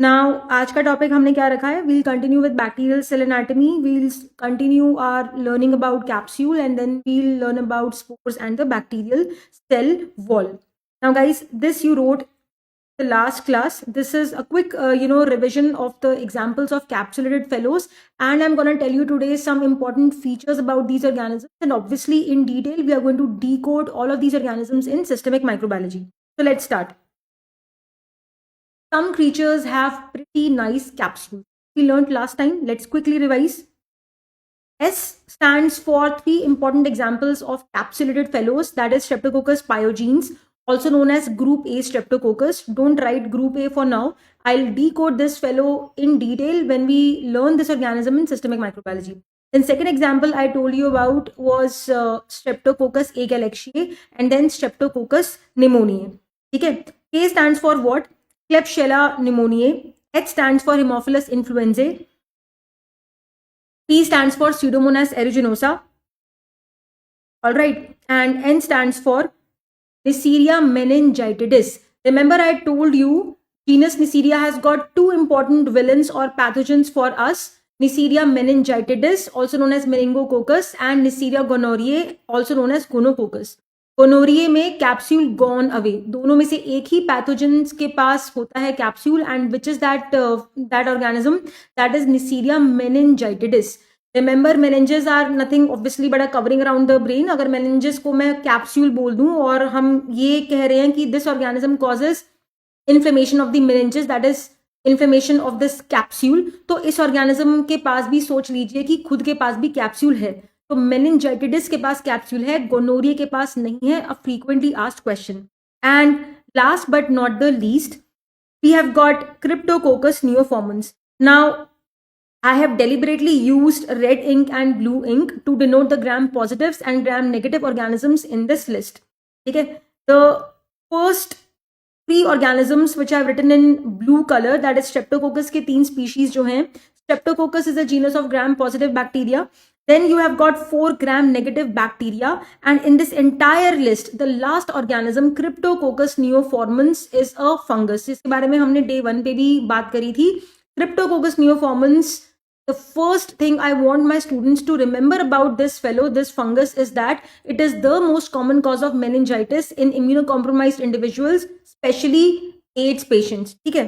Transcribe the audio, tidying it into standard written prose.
Now आज का topic हमने क्या रखा है, we'll continue with bacterial cell anatomy, we'll continue our learning about capsule and then we'll learn about spores and the bacterial cell wall. Now guys, this you wrote the last class. This is a quick revision of the examples of capsulated fellows, and I'm going to tell you today some important features about these organisms, and obviously in detail we are going to decode all of these organisms in systemic microbiology. So let's start. Some creatures have pretty nice capsules. We learned last time. Let's quickly revise. S stands for three important examples of capsulated fellows, that is Streptococcus pyogenes, also known as group A Streptococcus. Don't write group A for now. I'll decode this fellow in detail when we learn this organism in systemic microbiology. Then second example I told you about was Streptococcus agalactiae and then Streptococcus pneumoniae. Okay. K stands for what? Klebsiella pneumoniae. H stands for Haemophilus influenzae. P stands for Pseudomonas aeruginosa. All right. And N stands for Neisseria meningitidis. Remember I told you genus Neisseria has got two important villains or pathogens for us. Neisseria meningitidis, also known as meningococcus, and Neisseria gonorrhoeae, also known as gonococcus. गोनोरिए में capsule gone away, दोनों में से एक ही pathogens के पास होता है capsule, and which is that organism, that is Neisseria meningitidis. Remember meninges are nothing obviously but covering around the brain. अगर मेनेंजेस को मैं कैप्सूल बोल दूं और हम ये कह रहे हैं कि this organism causes inflammation of the meninges, that is inflammation of this capsule, तो इस ऑर्गेनिज्म के पास भी सोच लीजिए कि खुद के पास भी कैप्सूल है. तो मेनिंजाइटिडिस के पास कैप्सूल है, गोनोरिया के पास नहीं है. A frequently asked question. And last but not the least, we have got Cryptococcus neoformans. Now I have deliberately used red ink and blue ink to denote the gram positives and gram negative organisms in this list. Okay, the first three organisms which I have written in blue color, that is Streptococcus के तीन species जो हैं. Streptococcus is a genus of gram positive bacteria. Then you have got 4 gram negative bacteria, and in this entire list the last organism Cryptococcus neoformans is a fungus. इसके बारे में हमने day 1 पे भी बात करी थी. Cryptococcus neoformans, the first thing I want my students to remember about this fellow, this fungus, is that it is the most common cause of meningitis in immunocompromised individuals, especially AIDS patients. ठीक है.